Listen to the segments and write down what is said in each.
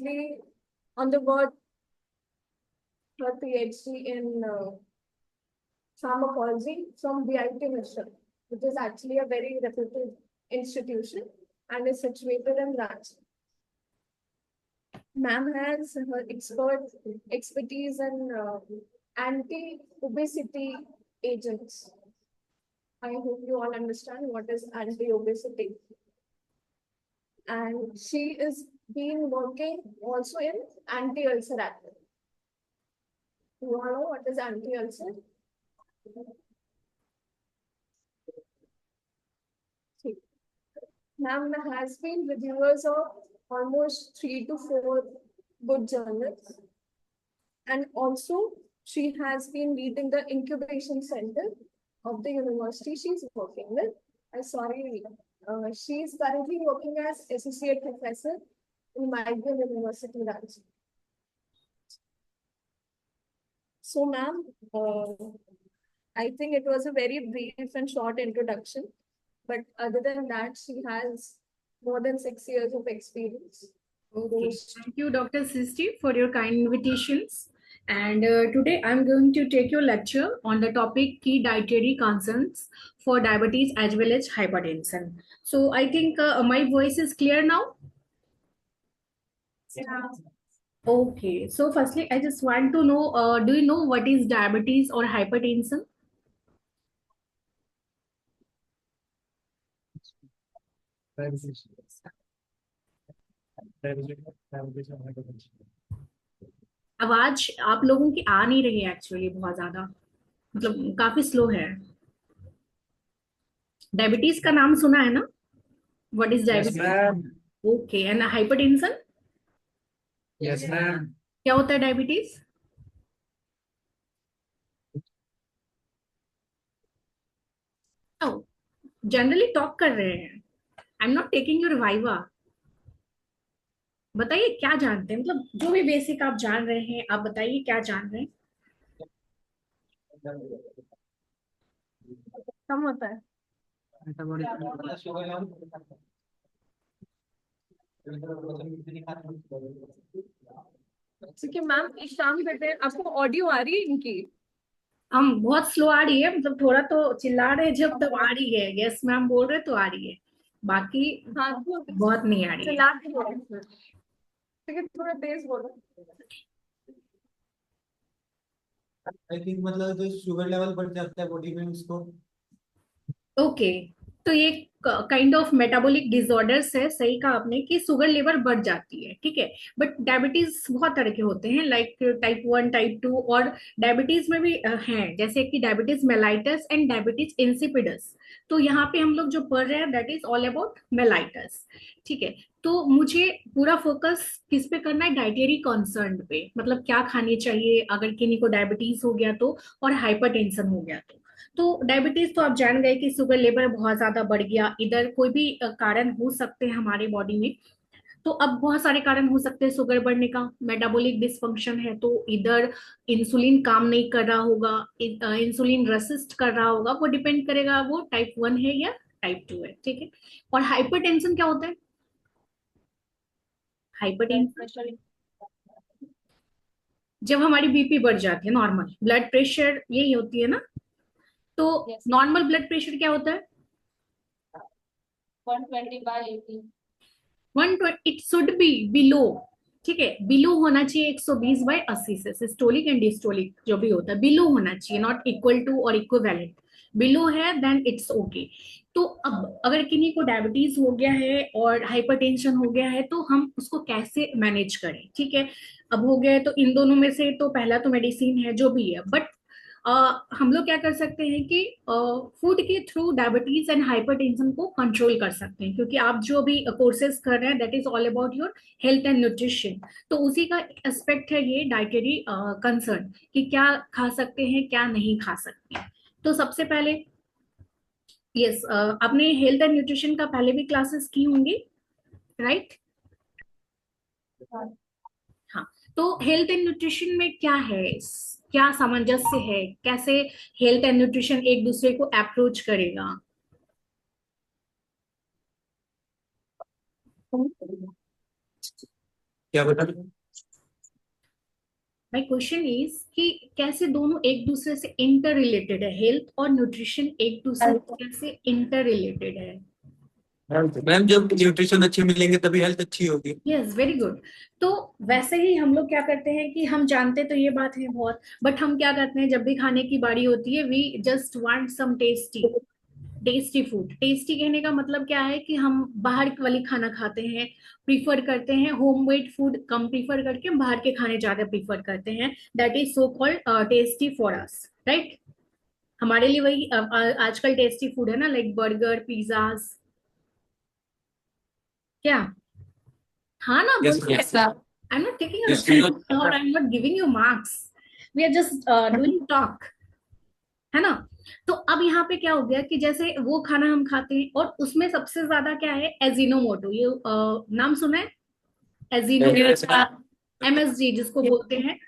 recently on the word her PhD in pharmacology from VIT Mission, which is actually a very reputed institution and is situated in Ranchi. Ma'am has her expertise in anti-obesity agents. I hope you all understand what is anti-obesity. And she is been working also in anti-ulcer active. You all know what is anti-ulcer? Ma'am has been reviewers of almost 3 to 4 good journals. And also, she has been leading the incubation center of the university she's working with. She's currently working as associate professor in Migrant University, Ranchi. So, ma'am, I think it was a very brief and short introduction. But other than that, she has more than 6 years of experience. Okay, thank you, Dr. Sisti, for your kind invitations. And today I'm going to take your lecture on the topic key dietary concerns for diabetes as well as hypertension. So I think my voice is clear now. Yeah. Okay, so firstly, I just want to know, do you know what is diabetes or hypertension? आवाज आप लोगों की आ नहीं रही है actually, बहुत ज्यादा, मतलब काफी स्लो है. डायबिटीज का नाम सुना है ना? What is diabetes? Okay, and hypertension? Yes ma'am. क्या होता है डायबिटीज? जनरली टॉक कर रहे हैं, आई am not taking your viva. बताइए क्या जानते हैं, मतलब जो भी बेसिक आप जान रहे हैं आप बताइए क्या जान रहे हैं. कम होता है. ठीक है मैम, एक काम करते हैं, आपको ऑडियो आ रही है इनकी? हम बहुत स्लो आ रही है, मतलब थोड़ा तो चिल्ला रहे जब तब आ रही है. यस मैम बोल रहे तो आ रही है, बाकी हाँ बहुत नहीं आ रही है. चिल्ला के बोलो. ठीक है, थोड़ा तेज बोलो. आई थिंक मतलब जो शुगर लेवल बढ़ जाता है बॉडी में उसको. ओके, तो ये काइंड ऑफ मेटाबॉलिक डिसऑर्डर्स है. सही कहा आपने कि शुगर लेवल बढ़ जाती है, ठीक है. बट डायबिटीज बहुत तरह के होते हैं, लाइक टाइप 1, टाइप 2, और डायबिटीज में भी हैं, जैसे कि diabetes mellitus and diabetes insipidus. तो यहाँ पे हम लोग जो पढ़ रहे हैं that is all about mellitus, ठीक है. तो मुझे पूरा फोकस किस पे करना है? डाइटरी कंसर्न पे, मतलब क्या खानी चाहिए अगर किन्हीं को डायबिटीज हो गया तो, और हाइपरटेंशन हो गया तो डायबिटीज तो आप जान गए कि शुगर लेवल बहुत ज्यादा बढ़ गया. इधर कोई भी कारण हो सकते हैं हमारे बॉडी में. तो अब बहुत सारे कारण हो सकते हैं शुगर बढ़ने का. मेटाबॉलिक डिसफंक्शन है तो इधर इंसुलिन काम नहीं कर रहा होगा, इंसुलिन रेसिस्ट कर रहा होगा, वो डिपेंड करेगा वो टाइप 1 है या टाइप 2 है, ठीक है. और हाइपरटेंशन क्या होता है? हाइपरटेंशन जब हमारी बीपी बढ़ जाती है, नॉर्मल ब्लड प्रेशर यही होती है ना. तो नॉर्मल ब्लड प्रेशर क्या होता है? 120/80. 120. इट शुड बी बिलो, ठीक है. बिलो होना चाहिए 120/80 से. सिस्टोलिक एंड डिस्टोलिक जो भी होता है बिलो होना चाहिए, नॉट इक्वल टू और इक्विवेलेंट. बिलो है देन इट्स ओके. तो अब अगर किन्हीं को डायबिटीज हो गया है और हाइपरटेंशन हो गया है तो हम उसको कैसे मैनेज करें, ठीक है. अब हो गया है तो इन दोनों में से तो पहला तो मेडिसिन है जो भी है, बट हम लोग क्या कर सकते हैं कि फूड के थ्रू डायबिटीज एंड हाइपरटेंशन को कंट्रोल कर सकते हैं, क्योंकि आप जो भी कोर्सेज कर रहे हैं that is all about your health and nutrition. तो उसी का एस्पेक्ट है ये डाइटरी कंसर्न, कि क्या खा सकते हैं क्या नहीं खा सकते हैं. तो सबसे पहले यस, आपने हेल्थ एंड न्यूट्रिशन का पहले भी क्लासेस की होंगी, राइट? हाँ. तो हेल्थ एंड न्यूट्रिशन में क्या है, क्या सामंजस्य है, कैसे हेल्थ एंड न्यूट्रिशन एक दूसरे को अप्रोच करेगा? क्या बता रहे हो? माय क्वेश्चन इज कि कैसे दोनों एक दूसरे से इंटर रिलेटेड है, हेल्थ और न्यूट्रिशन एक दूसरे से कैसे इंटर रिलेटेड है? मैम जब न्यूट्रिशन अच्छे मिलेंगे तभी हेल्थ अच्छी होगी। Yes, very good. तो वैसे ही हम लोग क्या करते हैं कि हम जानते तो ये बात है बहुत, बट हम क्या करते हैं जब भी खाने की बारी होती है, we just want some tasty tasty food. Tasty कहने का मतलब क्या है कि हम बाहर वाली खाना खाते हैं, प्रीफर करते हैं होम मेड फूड कम प्रीफर करके हम बाहर के खाने ज्यादा प्रीफर करते हैं। That is so called tasty for us, right? हमारे लिए वही आजकल टेस्टी फूड है ना, लाइक बर्गर, पिज्जाज। क्या? हाँ ना, Yes, बोलो। yes. I am not Yes, taking और I am not giving you marks, we are just doing talk, है ना? तो अब यहाँ पे क्या हो गया कि जैसे वो खाना हम खाते हैं और उसमें सबसे ज्यादा क्या है, एजिनोमोटो, ये नाम सुना है? एजिनो, yes. एमएसजी जिसको बोलते हैं।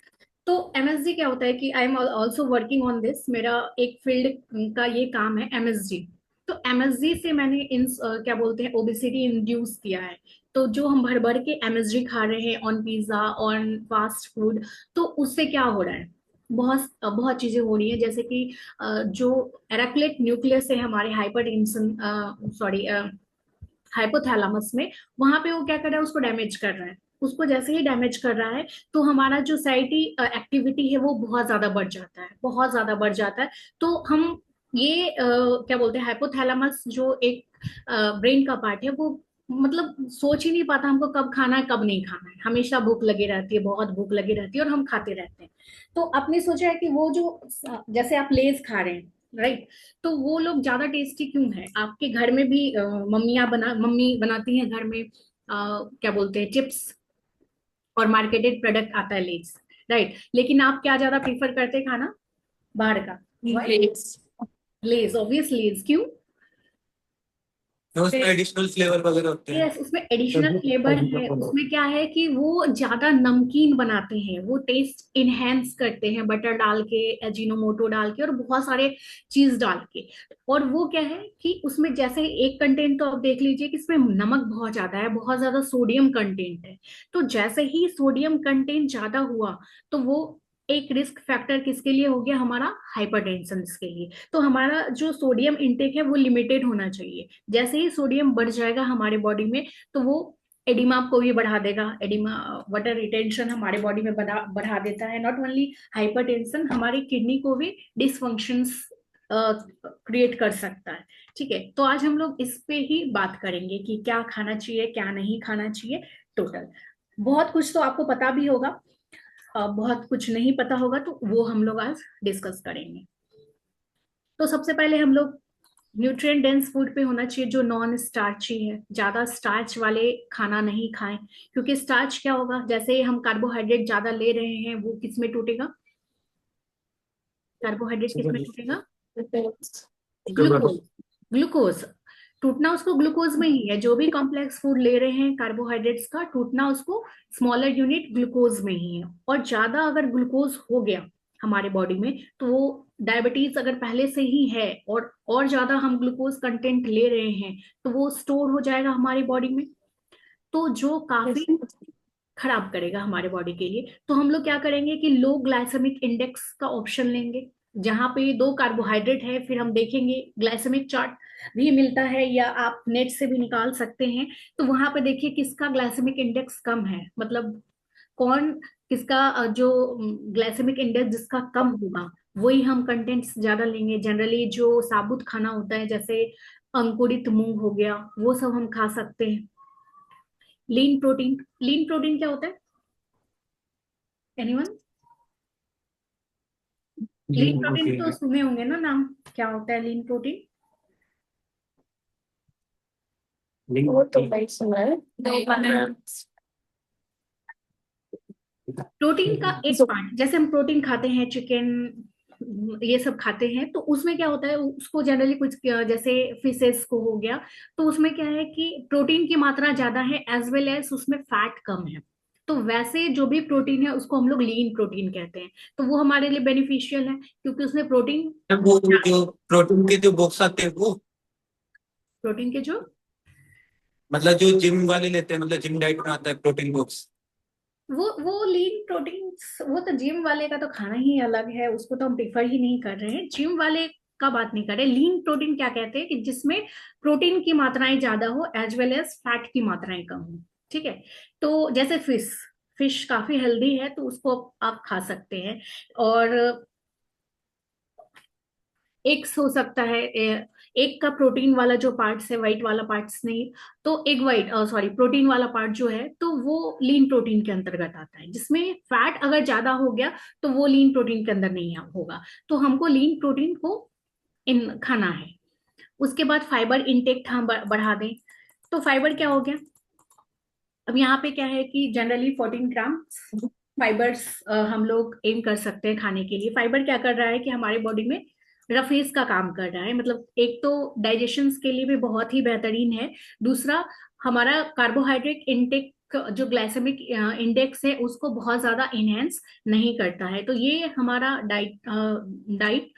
तो एमएसजी क्या होता है कि I am also working on this, मेरा एक फील्ड का ये काम है एमएसजी। तो एमएसजी से मैंने इन क्या बोलते हैं ओबेसिटी इंड्यूस किया है। तो जो हम भर भर के एमएसजी खा रहे हैं on pizza, on fast food, तो उससे क्या हो रहा है, बहुत बहुत चीजें हो रही है, जैसे कि जो एराक्लेट न्यूक्लियस है हमारे हाइपरटेंशन, सॉरी, हाइपोथैलेमस में, वहां पे वो क्या कर रहा है, उसको डैमेज कर रहा है। उसको जैसे ही डैमेज कर रहा है तो हमारा जो साइटी एक्टिविटी है वो बहुत ज्यादा बढ़ जाता है, बहुत ज्यादा बढ़ जाता है। तो हम ये क्या बोलते हैं, हाइपोथैलेमस जो एक ब्रेन का पार्ट है, वो मतलब सोच ही नहीं पाता हमको कब खाना है कब नहीं खाना है, हमेशा भूख लगी रहती है, बहुत भूख लगी रहती है और हम खाते रहते हैं। तो आपने सोचा है कि वो जो जैसे आप लेज खा रहे हैं, राइट? तो वो लोग ज्यादा टेस्टी क्यों है? आपके घर में भी मम्मी बनाती हैं घर में क्या बोलते हैं, चिप्स और मार्केटेड प्रोडक्ट आता है, लेज, राइट? लेकिन आप क्या ज्यादा प्रीफर करते हैं खाना बाहर का? लेज, ऑब्वियस लेज, क्यों? तो उसमें एडिशनल फ्लेवर वगैरह होते हैं। यस, उसमें एडिशनल फ्लेवर है, उसमें क्या है कि वो ज्यादा नमकीन बनाते हैं, वो टेस्ट इनहेंस करते हैं बटर डाल के, एजिनोमोटो डाल के और बहुत सारे चीज डाल के। और वो क्या है कि उसमें जैसे एक कंटेंट तो आप देख लीजिए कि इसमें नमक बहुत ज्यादा है, बहुत ज्यादा सोडियम कंटेंट है। तो जैसे ही सोडियम कंटेंट ज्यादा हुआ तो वो एक रिस्क फैक्टर किसके लिए हो गया, हमारा हाइपरटेंशन के लिए। तो हमारा जो सोडियम इंटेक है वो लिमिटेड होना चाहिए। जैसे ही सोडियम बढ़ जाएगा हमारे बॉडी में तो वो एडिमा को भी बढ़ा देगा, एडिमा वाटर रिटेंशन हमारे बॉडी में बढ़ा देता है। नॉट ओनली हाइपरटेंशन, हमारी किडनी को भी डिसफंक्शंस क्रिएट कर सकता है। ठीक है, तो आज हम लोग इस पे ही बात करेंगे कि क्या खाना चाहिए क्या नहीं खाना चाहिए। टोटल बहुत कुछ तो आपको पता भी होगा, बहुत कुछ नहीं पता होगा, तो वो हम लोग आज डिस्कस करेंगे। तो सबसे पहले हम लोग न्यूट्रिएंट डेंस फूड पे होना चाहिए जो नॉन स्टार्ची है, ज्यादा स्टार्च वाले खाना नहीं खाएं। क्योंकि स्टार्च क्या होगा, जैसे हम कार्बोहाइड्रेट ज्यादा ले रहे हैं वो किस में टूटेगा, कार्बोहाइड्रेट किस में टूटेगा, ग्लूकोज। ग्लूकोज टूटना उसको ग्लूकोज में ही है, जो भी कॉम्प्लेक्स फूड ले रहे हैं कार्बोहाइड्रेट्स का, टूटना उसको स्मॉलर यूनिट ग्लूकोज में ही है। और ज्यादा अगर ग्लूकोज हो गया हमारे बॉडी में तो वो डायबिटीज अगर पहले से ही है और ज्यादा हम ग्लूकोज कंटेंट ले रहे हैं तो वो स्टोर हो जाएगा हमारी बॉडी में, तो जो काफी खराब करेगा हमारे बॉडी के लिए। तो हम लोग क्या करेंगे कि लो ग्लाइसेमिक इंडेक्स का ऑप्शन लेंगे, जहां पे दो कार्बोहाइड्रेट है, फिर हम देखेंगे ग्लाइसेमिक चार्ट भी मिलता है या आप नेट से भी निकाल सकते हैं। तो वहां पे देखिए किसका ग्लाइसेमिक इंडेक्स कम है, मतलब कौन किसका जो ग्लाइसेमिक इंडेक्स जिसका कम होगा वही हम कंटेंट्स ज्यादा लेंगे। जनरली जो साबुत खाना होता है जैसे अंकुरित मूंग हो गया वो सब हम खा सकते हैं। लीन प्रोटीन, लीन प्रोटीन क्या होता है, एनीवन? लीन प्रोटीन तो सुने होंगे ना नाम, क्या होता है लीन प्रोटीन? वो तो भाई सुना है। प्रोटीन का एक पार्ट, जैसे हम प्रोटीन खाते हैं, चिकन ये सब खाते हैं, तो उसमें क्या होता है, उसको जनरली कुछ जैसे फिशेस को हो गया, तो उसमें क्या है कि प्रोटीन की मात्रा ज्यादा है एज वेल एज उसमें फैट कम है। तो वैसे जो भी प्रोटीन है उसको हम लोग लीन प्रोटीन कहते हैं। तो वो हमारे लिए बेनिफिशियल है क्योंकि उसमें प्रोटीन, वो जो प्रोटीन के जो बॉक्स आते हैं वो, प्रोटीन के जो मतलब जो जिम वाले लेते हैं, मतलब जिम डाइट में आता है प्रोटीन बॉक्स। वो लीन प्रोटीन, वो तो जिम वाले का तो खाना ही अलग है, उसको तो हम प्रिफर ही नहीं कर रहे हैं। जिम वाले का बात नहीं कर रहे। लीन प्रोटीन क्या कहते हैं कि जिसमें प्रोटीन की मात्राएं ज्यादा हो एज वेल एज फैट की मात्राएं कम हो। ठीक है, तो जैसे फिश, फिश काफी हेल्दी है तो उसको आप खा सकते हैं। और एग्स हो सकता है, एग का प्रोटीन वाला जो पार्ट्स है, व्हाइट वाला पार्ट्स नहीं, तो एग व्हाइट, सॉरी, प्रोटीन वाला पार्ट जो है तो वो लीन प्रोटीन के अंतर्गत आता है। जिसमें फैट अगर ज्यादा हो गया तो वो लीन प्रोटीन के अंदर नहीं होगा। तो हमको लीन प्रोटीन को इन खाना है। उसके बाद फाइबर इंटेक हम बढ़ा दें। तो फाइबर क्या हो गया, अब यहाँ पे क्या है कि जनरली 14 ग्राम फाइबर्स हम लोग एम कर सकते हैं खाने के लिए। फाइबर क्या कर रहा है कि हमारे बॉडी में रफेज का काम कर रहा है, मतलब एक तो डाइजेशन के लिए भी बहुत ही बेहतरीन है। दूसरा, हमारा कार्बोहाइड्रेट इनटेक जो ग्लाइसेमिक इंडेक्स है उसको बहुत ज्यादा इनहेंस नहीं करता है। तो ये हमारा डाइट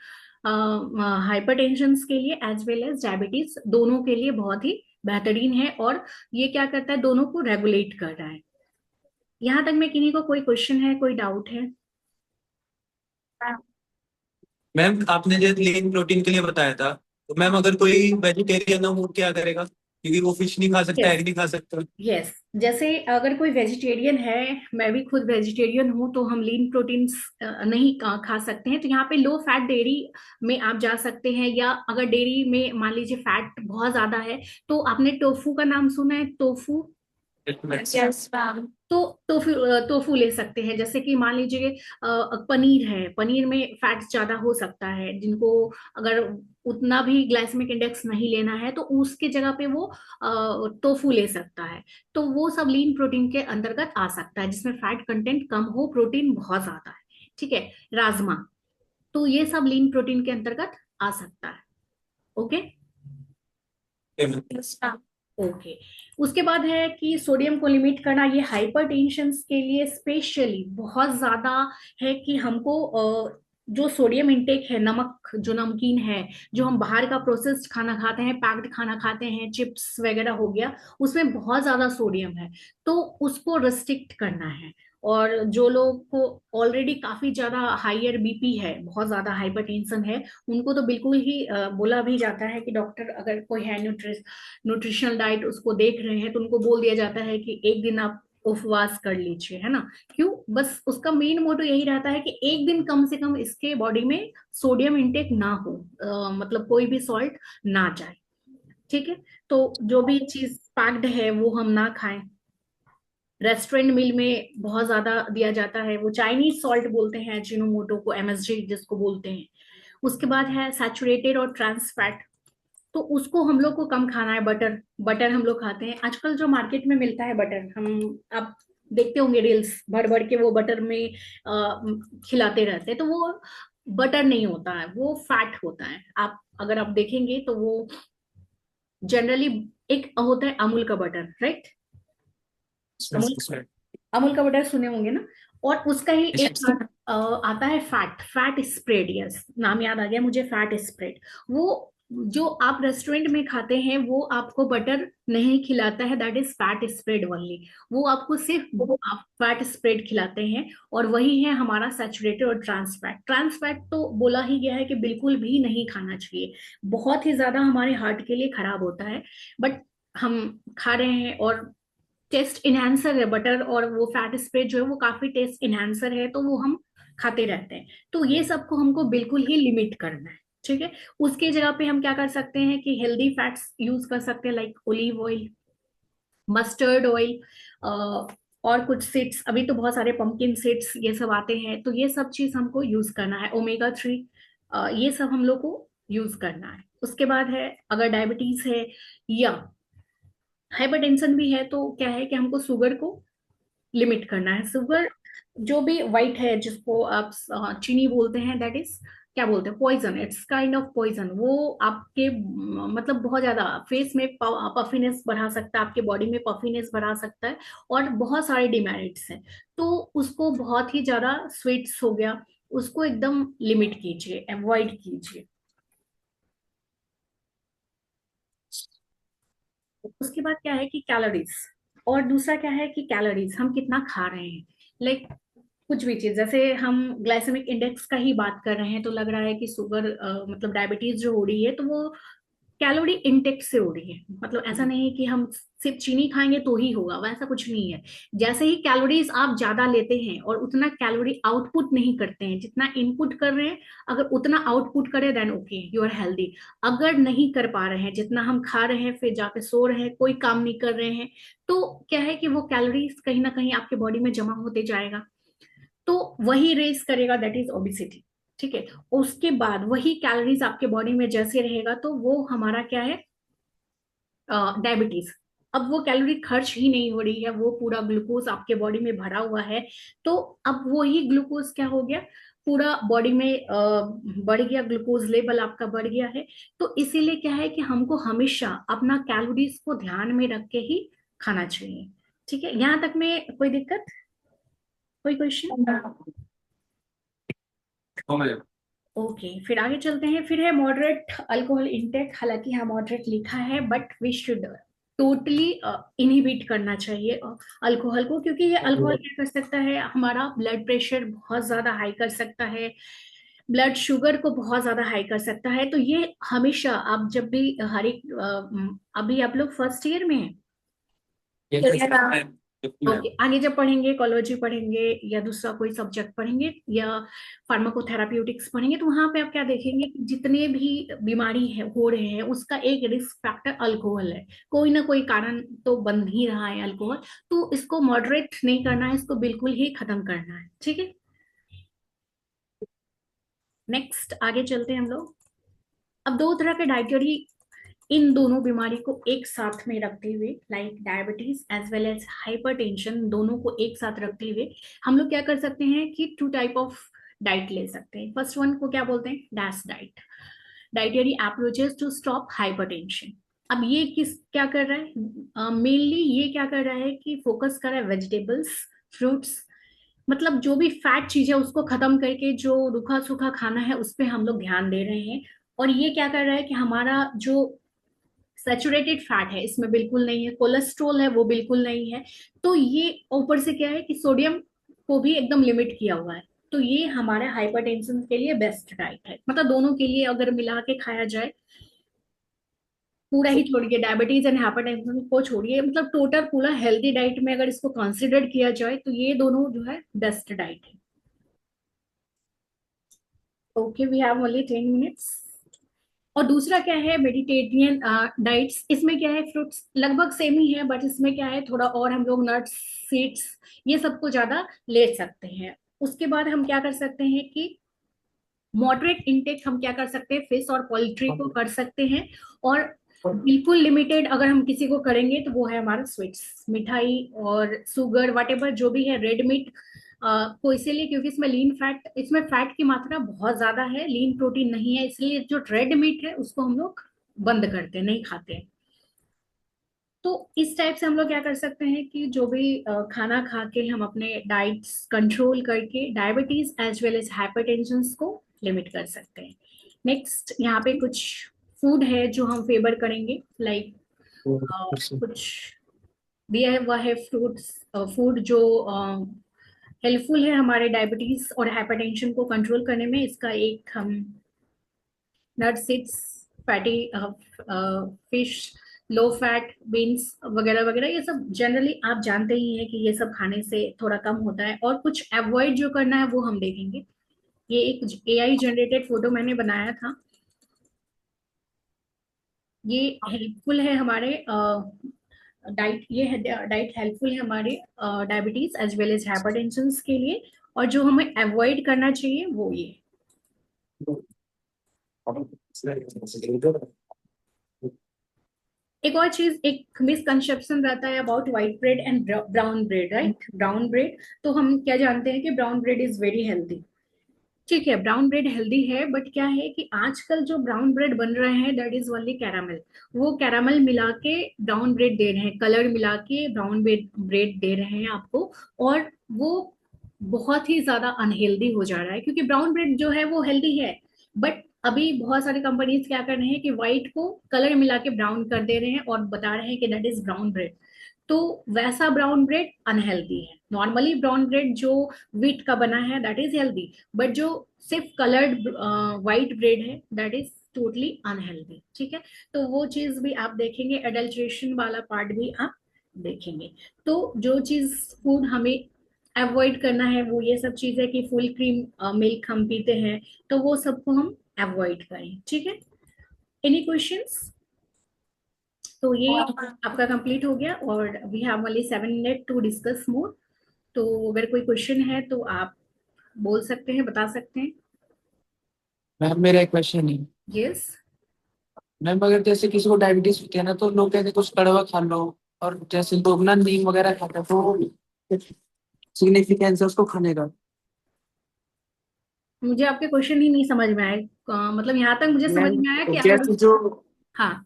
हाइपरटेंशन के लिए एज वेल एज डायबिटीज दोनों के लिए बहुत ही बेहतरीन है। और ये क्या करता है, दोनों को रेगुलेट कर रहा है। यहाँ तक में किन्हीं को कोई क्वेश्चन है, कोई डाउट है? मैम आपने जो लीन प्रोटीन के लिए बताया था, तो मैम अगर कोई वेजिटेरियन हो वो क्या करेगा, क्योंकि वो फिश नहीं खा सकता, यस, एग नहीं खा सकता। यस। जैसे अगर कोई वेजिटेरियन है, मैं भी खुद वेजिटेरियन हूँ, तो हम लीन प्रोटीन्स नहीं खा सकते हैं। तो यहाँ पे लो फैट डेयरी में आप जा सकते हैं, या अगर डेयरी में मान लीजिए फैट बहुत ज्यादा है, तो आपने टोफू का नाम सुना है? Tofu, Yes, ma'am. तो टोफू टोफू ले सकते हैं। जैसे कि मान लीजिए पनीर है, पनीर में फैट ज्यादा हो सकता है, जिनको अगर उतना भी ग्लाइसेमिक इंडेक्स नहीं लेना है तो उसके जगह पे वो टोफू ले सकता है। तो वो सब लीन प्रोटीन के अंतर्गत आ सकता है, जिसमें फैट कंटेंट कम हो, प्रोटीन बहुत ज्यादा है। ठीक है, राजमा, तो ये सब लीन प्रोटीन के अंतर्गत आ सकता है। Okay, Yes, ma'am. ओके। उसके बाद है कि सोडियम को लिमिट करना, ये हाइपरटेंशन के लिए स्पेशली बहुत ज्यादा है कि हमको जो सोडियम इंटेक है, नमक जो नमकीन है, जो हम बाहर का प्रोसेस्ड खाना खाते हैं, पैक्ड खाना खाते हैं, चिप्स वगैरह हो गया, उसमें बहुत ज्यादा सोडियम है, तो उसको रिस्ट्रिक्ट करना है। और जो लोग को ऑलरेडी काफी ज्यादा हाइयर बीपी है, बहुत ज्यादा हाइपरटेंशन है, उनको तो बिल्कुल ही बोला भी जाता है कि डॉक्टर, अगर कोई है न्यूट्रिशनल डाइट उसको देख रहे हैं, तो उनको बोल दिया जाता है कि एक दिन आप उपवास कर लीजिए, है ना। क्यों? बस उसका मेन मोटो यही रहता है कि एक दिन कम से कम इसके बॉडी में सोडियम इंटेक ना हो, मतलब कोई भी सॉल्ट ना जाए। ठीक है, तो जो भी चीज पैक्ड है वो हम ना खाएं। रेस्टोरेंट मील में बहुत ज्यादा दिया जाता है, वो चाइनीज सॉल्ट बोलते हैं, अजीनोमोटो को, एमएसजी जिसको बोलते हैं। उसके बाद है सैचुरेटेड और ट्रांस फैट, तो उसको हम लोग को कम खाना है। बटर, बटर हम लोग खाते हैं आजकल, जो मार्केट में मिलता है बटर, हम आप देखते होंगे रील्स, भर भर के वो बटर में खिलाते रहते हैं, तो वो बटर नहीं होता है, वो फैट होता है। आप अगर आप देखेंगे तो वो जनरली एक होता है अमूल का बटर, राइट? अमूल, अमूल का बटर सुने होंगे ना। और उसका ही एक आता है फैट, फैट स्प्रेड, यस, नाम याद आ गया मुझे, फैट स्प्रेड। वो जो आप रेस्टोरेंट में खाते हैं वो आपको बटर नहीं खिलाता है, that is fat spread only. वो आपको सिर्फ आप फैट स्प्रेड खिलाते हैं। और वही है हमारा सैचुरेटेड और ट्रांस फैट। ट्रांस फैट तो बोला ही गया है कि बिल्कुल भी नहीं खाना चाहिए, बहुत ही ज्यादा हमारे हार्ट के लिए खराब होता है। बट हम खा रहे हैं, और टेस्ट इनहेंसर है बटर, और वो फैट स्प्रेड जो है वो काफी टेस्ट इनहेंसर है, तो वो हम खाते रहते हैं। तो ये सबको हमको बिल्कुल ही लिमिट करना है। ठीक है, उसके जगह पे हम क्या कर सकते हैं कि हेल्दी फैट्स यूज कर सकते हैं, like olive oil, mustard oil, और कुछ सीड्स, अभी तो बहुत सारे पंपकिन सीड्स ये सब आते हैं, तो ये सब चीज हमको यूज करना है। ओमेगा 3, ये सब हम लोग को यूज करना है। उसके बाद है, अगर डायबिटीज है या हाइपरटेंशन भी है, तो क्या है कि हमको शुगर को लिमिट करना है। शुगर जो भी वाइट है, जिसको आप चीनी बोलते हैं, दैट इज क्या बोलते हैं, poison, it's kind of poison. वो आपके मतलब बहुत ज्यादा फेस में पफिनेस बढ़ा सकता है, आपके बॉडी में पफिनेस बढ़ा सकता है, और बहुत सारे डिमेरिट्स हैं। तो उसको बहुत ही ज्यादा, स्वीट्स हो गया, उसको एकदम लिमिट कीजिए, अवॉइड कीजिए। उसके बाद क्या है कि कैलोरीज, और दूसरा क्या है कि कैलोरीज हम कितना खा रहे हैं। लाइक कुछ भी चीज, जैसे हम ग्लाइसेमिक इंडेक्स का ही बात कर रहे हैं तो लग रहा है कि शुगर मतलब डायबिटीज जो हो रही है तो वो कैलोरी इंटेक से हो रही है। मतलब ऐसा नहीं है कि हम सिर्फ चीनी खाएंगे तो ही होगा, वैसा कुछ नहीं है। जैसे ही कैलोरीज आप ज्यादा लेते हैं और उतना कैलोरी आउटपुट नहीं करते हैं जितना इनपुट कर रहे हैं, अगर उतना आउटपुट करें then okay you are healthy. अगर नहीं कर पा रहे हैं, जितना हम खा रहे हैं फिर जाके सो रहे हैं, कोई काम नहीं कर रहे हैं, तो क्या है कि वो कैलोरीज कहीं ना कहीं आपके बॉडी में जमा होते जाएगा, तो वही रेस करेगा, दैट इज ओबिसिटी। ठीक है, उसके बाद वही कैलोरीज आपके बॉडी में जैसे रहेगा तो वो हमारा क्या है, डायबिटीज। अब वो कैलोरी खर्च ही नहीं हो रही है, वो पूरा ग्लूकोज आपके बॉडी में भरा हुआ है, तो अब वही ग्लूकोज क्या हो गया, पूरा बॉडी में बढ़ गया, ग्लूकोज लेवल आपका बढ़ गया है। तो इसीलिए क्या है कि हमको हमेशा अपना कैलोरीज को ध्यान में रख के ही खाना चाहिए। ठीक है, यहाँ तक में कोई दिक्कत, कोई क्वेश्चन? ओके, फिर आगे चलते हैं। फिर है मॉडरेट अल्कोहल इंटेक। हालांकि यहाँ मॉडरेट लिखा है but we should totally inhibit करना चाहिए अल्कोहल को, क्योंकि ये अल्कोहल क्या कर सकता है, हमारा ब्लड प्रेशर बहुत ज्यादा हाई कर सकता है, ब्लड शुगर को बहुत ज्यादा हाई कर सकता है। तो ये हमेशा आप जब भी हर एक अभी आप लोग फर्स्ट ईयर में हैं, ओके, आगे जब पढ़ेंगे कोलॉजी पढ़ेंगे या दूसरा कोई सब्जेक्ट पढ़ेंगे या फार्माकोथेराप्यूटिक्स पढ़ेंगे, तो वहां पे आप क्या देखेंगे कि जितने भी बीमारी है हो रहे हैं उसका एक रिस्क फैक्टर अल्कोहल है। कोई ना कोई कारण तो बन ही रहा है अल्कोहल, तो इसको मॉडरेट नहीं करना है, इसको बिल्कुल ही खत्म करना है। ठीक है, नेक्स्ट आगे चलते हैं हम लोग। अब दो तरह के डाइटरी, इन दोनों बीमारी को एक साथ में रखते हुए, like diabetes as well as hypertension, दोनों को एक साथ रखते हुए हम लोग क्या कर सकते हैं कि टू टाइप ऑफ डाइट ले सकते हैं। फर्स्ट वन को क्या बोलते हैं, DASH diet, dietary approaches to stop hypertension. अब ये किस क्या कर रहा है, मेनली ये क्या कर रहा है कि फोकस कर रहा है वेजिटेबल्स, फ्रूट्स, मतलब जो भी फैट चीज है उसको खत्म करके जो रूखा सूखा खाना है उस पे हम लोग ध्यान दे रहे हैं। और ये क्या कर रहा है कि हमारा जो सैचुरेटेड फैट है इसमें बिल्कुल नहीं है, कोलेस्ट्रोल है वो बिल्कुल नहीं है, तो ये ऊपर से क्या है कि सोडियम को भी एकदम लिमिट किया हुआ है। तो ये हमारे हाइपरटेंशन के लिए बेस्ट डाइट है। मतलब दोनों के लिए अगर मिला के खाया जाए, पूरा ही छोड़िए डायबिटीज एंड हाइपरटेंशन को छोड़िए, मतलब टोटल पूरा हेल्दी डाइट में अगर इसको कंसिडर किया जाए तो ये दोनों जो है बेस्ट डाइट है। Okay, we have only 10 minutes. और दूसरा क्या है, मेडिटेरियन डाइट्स। इसमें क्या है, फ्रूट्स लगभग सेम ही है बट इसमें क्या है थोड़ा और हम लोग नट्स, सीड्स, ये सबको ज्यादा ले सकते हैं। उसके बाद हम क्या कर सकते हैं कि मॉडरेट इनटेक हम क्या कर सकते हैं, फिश और पोल्ट्री को कर सकते हैं। और बिल्कुल लिमिटेड अगर हम किसी को करेंगे तो वो है हमारा स्वीट्स, मिठाई और सुगर वट एवर जो भी है, रेड मीट को इसीलिए क्योंकि इसमें लीन फैट, इसमें फैट की मात्रा बहुत ज्यादा है, लीन प्रोटीन नहीं है, इसलिए जो रेड मीट है उसको हम लोग बंद करते हैं, नहीं खाते हैं। तो इस टाइप से हम लोग क्या कर सकते हैं कि जो भी खाना खा के हम अपने डाइट्स कंट्रोल करके diabetes as well as hypertension को लिमिट कर सकते हैं। नेक्स्ट यहाँ पे कुछ फूड है जो हम फेवर करेंगे, लाइक कुछ दिया है वह है फ्रूट्स, फूड जो हेल्पफुल है हमारे डायबिटीज और हाइपरटेंशन को कंट्रोल करने में। इसका एक हम nut seeds, fatty fish, low fat beans वगैरह वगैरह, ये सब जनरली आप जानते ही हैं कि ये सब खाने से थोड़ा कम होता है। और कुछ अवॉइड जो करना है वो हम देखेंगे। ये एक एआई जनरेटेड फोटो मैंने बनाया था, ये हेल्पफुल है हमारे डाइट, ये है डाइट हेल्पफुल है हमारे diabetes as well as hypertension के लिए। और जो हमें अवॉइड करना चाहिए वो ये। एक और चीज, एक मिसकंसेप्शन रहता है about white bread and brown bread, right. Brown bread, तो हम क्या जानते हैं कि brown bread is very healthy. ठीक है, ब्राउन ब्रेड हेल्दी है बट क्या है कि आजकल जो ब्राउन ब्रेड बन रहे हैं दैट इज ओनली कैरामल, वो कैरामल मिला के ब्राउन ब्रेड दे रहे हैं, कलर मिला के ब्राउन ब्रेड दे रहे हैं आपको। और वो बहुत ही ज्यादा अनहेल्दी हो जा रहा है, क्योंकि ब्राउन ब्रेड जो है वो हेल्दी है बट अभी बहुत सारी कंपनीज क्या कर रहे हैं कि व्हाइट को कलर मिला के ब्राउन कर दे रहे हैं और बता रहे हैं कि दैट इज ब्राउन ब्रेड। तो वैसा ब्राउन ब्रेड अनहेल्दी है। नॉर्मली ब्राउन ब्रेड जो व्हीट का बना है दैट इज हेल्दी, बट जो सिर्फ कलर्ड व्हाइट ब्रेड है दैट इज टोटली अनहेल्दी। ठीक है, तो वो चीज भी आप देखेंगे, एडल्ट्रेशन वाला पार्ट भी आप देखेंगे। तो जो चीज फूड हमें अवॉइड करना है वो ये सब चीज है कि फुल क्रीम मिल्क हम पीते हैं, तो वो सबको हम अवॉइड करें। ठीक है, एनी क्वेश्चंस? तो ये आपका कंप्लीट हो गया और we have only 7 minute to discuss more. तो अगर कोई क्वेश्चन है तो आप बोल सकते हैं, बता सकते हैं। मैम मेरा एक क्वेश्चन है। यस। मैम अगर जैसे किसी को डायबिटीज होती है ना, तो लोग कहते हैं कुछ कड़वा खा लो, और जैसे लोग ना नीम वगैरह खाते हैं, तो सिग्निफिकेंस है उसको खाने का। मुझे आपके क्वेश्चन ही नहीं समझ में आए। मतलब यहाँ तक मुझे समझ मैम में आया कि अगर, जैसे जो हाँ।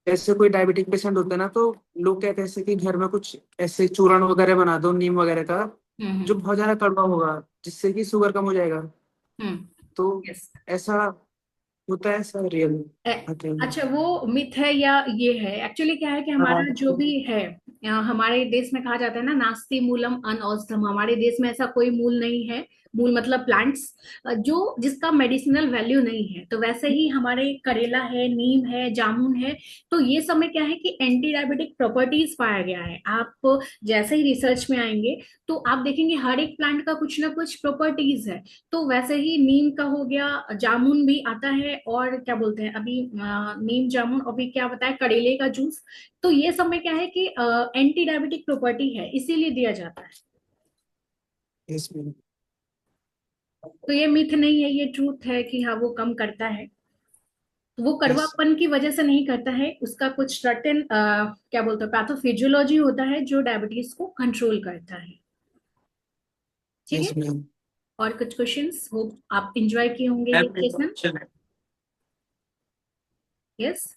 ऐसे कोई डायबिटिक पेशेंट होता है ना, तो लोग कहते हैं ऐसे कि घर में कुछ ऐसे चूर्ण वगैरह बना दो नीम वगैरह का, जो हम्म। बहुत ज्यादा कड़वा होगा, जिससे कि शुगर कम हो जाएगा। हम्म। तो यस। ऐसा होता है, ऐसा रियल होता है? अच्छा, वो मिथ है या ये है? एक्चुअली क्या है कि हाँ। हमारा जो भी है, हमारे देश में कहा जाता है ना, नास्ति मूलम अनौषधम। हमारे देश में ऐसा कोई मूल नहीं है। मूल मतलब प्लांट्स, जो जिसका मेडिसिनल वैल्यू नहीं है। तो वैसे ही हमारे करेला है, नीम है, जामुन है, तो ये सब में क्या है कि एंटी डायबिटिक प्रॉपर्टीज पाया गया है। आप जैसे ही रिसर्च में आएंगे तो आप देखेंगे हर एक प्लांट का कुछ ना कुछ प्रॉपर्टीज है। तो वैसे ही नीम का हो गया, जामुन भी आता है, और क्या बोलते हैं अभी, नीम जामुन, अभी क्या बताया, करेले का जूस। तो ये सब में क्या है कि एंटी डायबिटिक प्रॉपर्टी है, इसीलिए दिया जाता है। Yes ma'am. तो ये मिथ नहीं है, ये ट्रूथ है कि हाँ वो कम करता है। तो वो यस। कड़वापन की वजह से नहीं करता है, उसका कुछ सर्टेन क्या बोलते हैं पैथोफिजियोलॉजी होता है जो डायबिटीज को कंट्रोल करता है। ठीक यस है, मैम। और कुछ क्वेश्चंस, होप आप इंजॉय किए होंगे ये मैम एक सेशन। क्वेश्चन है। यस।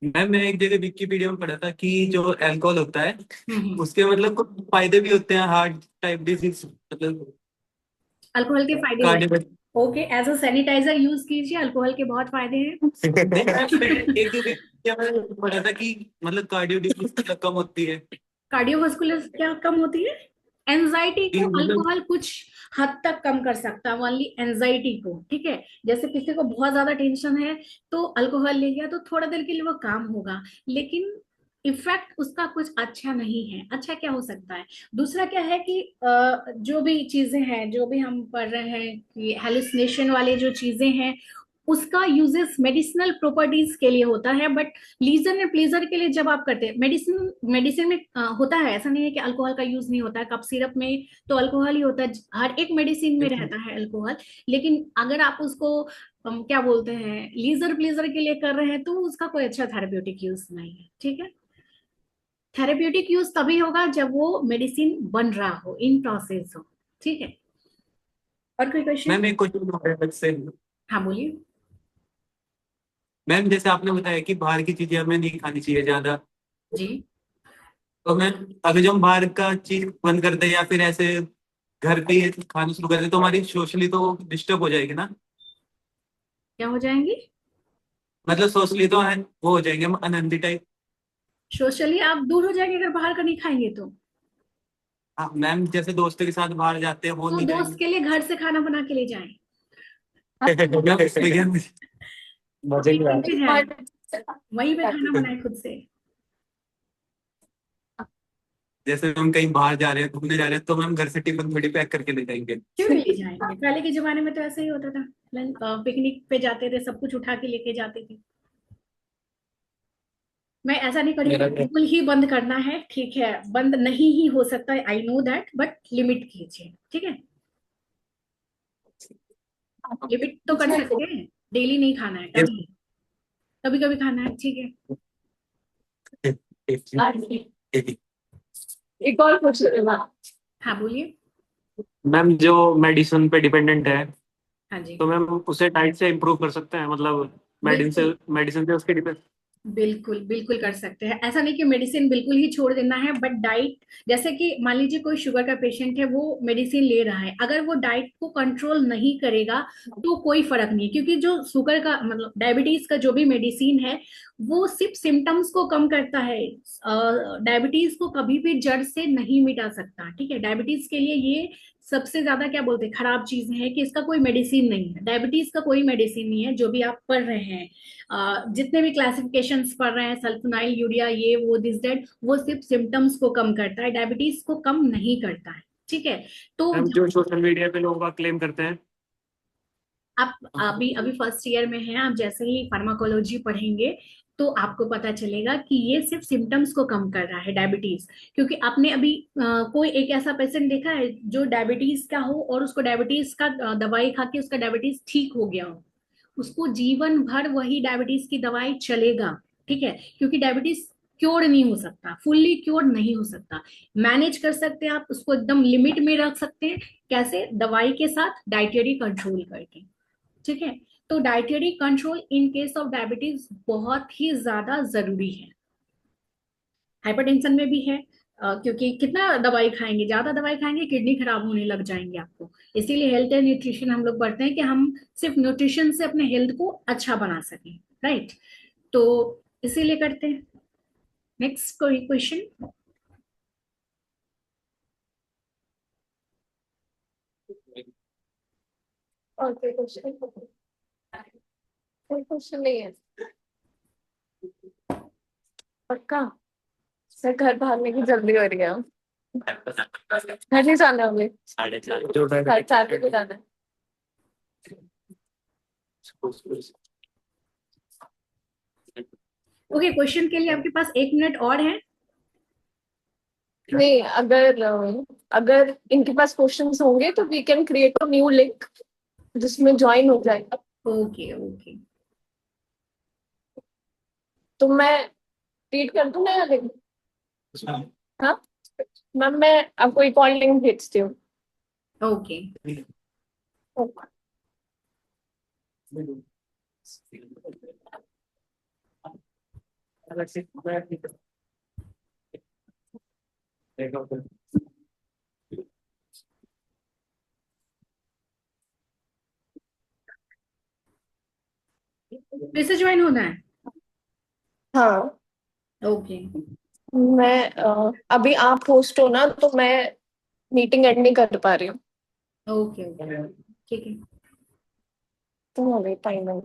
मैम मैं एक जगह विकिपीडिया में पढ़ा था कि जो अल्कोहल होता है हम्म। उसके मतलब कुछ फायदे भी होते हैं, हार्ट टाइप डिजीज मतलब अल्कोहल के फायदे होते कार्डियो। हैं, okay, as a sanitiser use कीजिए, अल्कोहल के बहुत फायदे हैं। नहीं मैम, एक जगह विकिपीडिया में पढ़ा था कि मतलब कार्डियो डिजीज कम होती है कार्डियोवास्कुलर क्या कम होती है? एंजाइटी कि को मतलब। अल्कोहल कुछ हद तक कम कर सकता है, ओनली एंजाइटी को। ठीक है, जैसे किसी को बहुत ज्यादा टेंशन है तो अल्कोहल ले लिया तो थोड़ा देर के लिए वो काम होगा, लेकिन इफेक्ट उसका कुछ अच्छा नहीं है। अच्छा क्या हो सकता है? दूसरा क्या है कि जो भी चीजें हैं, जो भी हम पढ़ रहे हैं कि हेलुसिनेशन वाले जो चीजें हैं, उसका यूजेस मेडिसिनल प्रॉपर्टीज के लिए होता है, बट लीजर एंड प्लेजर के लिए जब आप करते हैं, मेडिसिन मेडिसिन में होता है, ऐसा नहीं है कि अल्कोहल का यूज नहीं होता है। कफ सिरप में तो अल्कोहल ही होता है, हर एक मेडिसिन में रहता है अल्कोहल। लेकिन अगर आप उसको क्या बोलते हैं लीजर प्लेजर के लिए कर रहे हैं तो उसका कोई अच्छा थेरेप्यूटिक यूज नहीं है। ठीक है, थेरेप्यूटिक यूज तभी होगा जब वो मेडिसिन बन रहा हो, इन प्रोसेस हो। ठीक है, और कोई क्वेश्चन? मैम एक क्वेश्चन और है अलग से। हाँ बोलिए। मैम जैसे आपने बताया कि बाहर की चीजें हमें नहीं खानी चाहिए ज्यादा, जी। तो मैम अगर जो हम बाहर का चीज बंद कर दें या फिर ऐसे घर पे ही खाना शुरू कर दें तो हमारी सोशली तो डिस्टर्ब हो जाएगी ना। क्या हो जाएंगी? मतलब सोशली तो वो हो जाएंगे हम अनहेल्दी टाइप। सोशली आप दूर हो जाएंगे अगर बाहर का नहीं खाएंगे तो। हाँ मैम, जैसे दोस्तों के साथ बाहर जाते हैं वो तो नहीं दोस्त जाएंगे। के लिए घर से खाना बना के ले जाएं, मैम एक्सपीरियंस। मजे की वहीं बात पे जाएं, वहीं पे खाना बनाए खुद से। जैसे हम कहीं बाहर जा रहे हैं, घूमने जा रहे हैं, तो मैम घर से टिफिन थोड़ी पैक करके ले जाएंगे। क्यों नहीं ले जाएंगे? पहले के जमाने में तो ऐसा ही होता था, पिकनिक पे जाते थे, सब कुछ उठा के लेके जाते थे। मैं ऐसा नहीं करी मेरा बिल्कुल ही बंद करना है, ठीक है, बंद नहीं ही हो सकता है, I know that, but limit कीजिए। ठीक है, लिमिट तो कर सकते हैं, डेली नहीं खाना है, Yes. कभी कभी कभी खाना है। ठीक है, एक और क्वेश्चन है मैम। हाँ बोलिए। मैम जो मेडिसिन पे डिपेंडेंट है, हाँ जी, तो मैम उसे डाइट से इम्प्रूव कर सकते हैं, मतलब मेडिसिन बिल्कुल। से मेडिसिन से उसके डिपेंड। बिल्कुल बिल्कुल कर सकते हैं। ऐसा नहीं कि मेडिसिन बिल्कुल ही छोड़ देना है, बट डाइट, जैसे कि मान लीजिए कोई शुगर का पेशेंट है, वो मेडिसिन ले रहा है, अगर वो डाइट को कंट्रोल नहीं करेगा तो कोई फर्क नहीं है, क्योंकि जो शुगर का मतलब डायबिटीज का जो भी मेडिसिन है वो सिर्फ सिम्टम्स को कम करता है, डायबिटीज को कभी भी जड़ से नहीं मिटा सकता। ठीक है, डायबिटीज के लिए ये सबसे ज्यादा क्या बोलते हैं खराब चीज है कि इसका कोई मेडिसिन नहीं है, डायबिटीज का कोई मेडिसिन नहीं है। जो भी आप पढ़ रहे हैं, जितने भी क्लासिफिकेशंस पढ़ रहे हैं, सल्फोनाइल यूरिया, ये वो दिस दैट, वो सिर्फ सिम्टम्स को कम करता है, डायबिटीज को कम नहीं करता है। ठीक है, तो हम जो सोशल मीडिया पे लोगों का क्लेम करते हैं। आप अभी अभी फर्स्ट ईयर में हैं, आप जैसे ही फार्माकोलॉजी पढ़ेंगे तो आपको पता चलेगा कि ये सिर्फ सिम्टम्स को कम कर रहा है डायबिटीज। क्योंकि आपने अभी कोई एक ऐसा पेशेंट देखा है जो डायबिटीज का हो और उसको डायबिटीज का दवाई खा के उसका डायबिटीज ठीक हो गया हो, उसको जीवन भर वही डायबिटीज की दवाई चलेगा। ठीक है, क्योंकि डायबिटीज क्योर नहीं हो सकता, फुल्ली क्योर नहीं हो सकता, मैनेज कर सकते हैं आप उसको, एकदम लिमिट में रख सकते हैं। कैसे? दवाई के साथ डाइटरी कंट्रोल करके। ठीक है, तो dietary control in case of diabetes बहुत ही ज्यादा जरूरी है। हाइपरटेंशन में भी है, क्योंकि कितना दवाई खाएंगे, ज्यादा दवाई खाएंगे किडनी खराब होने लग जाएंगे आपको। इसीलिए हेल्थ एंड न्यूट्रिशन हम लोग पढ़ते हैं कि हम सिर्फ न्यूट्रिशन से अपने हेल्थ को अच्छा बना सकें। राइट, तो इसीलिए करते हैं। नेक्स्ट कोई क्वेश्चन? और कोई क्वेश्चन? कोई क्वेश्चन नहीं है? पक्का? सर घर भागने की जल्दी हो रही है, घर नहीं जाना है हमें, 4:30 साढ़े 4 बजे जाना है। ओके, क्वेश्चन के लिए आपके पास 1 मिनट और है। नहीं, अगर इनके पास क्वेश्चंस होंगे तो we can create a new link जिसमें ज्वाइन हो जाएगा। ओके ओके, तो मैं रीड कर दूं नया लिंक? हाँ मैम, मैं आपको एक और लिंक भेजती हूँ। ओके। ओके। फिर से ज्वाइन होना है? हाँ, ओके मैं अभी आप होस्ट हो ना, तो मैं मीटिंग एंड नहीं कर पा रही हूँ, ओके ओके, ठीक है। तो अभी टाइम है।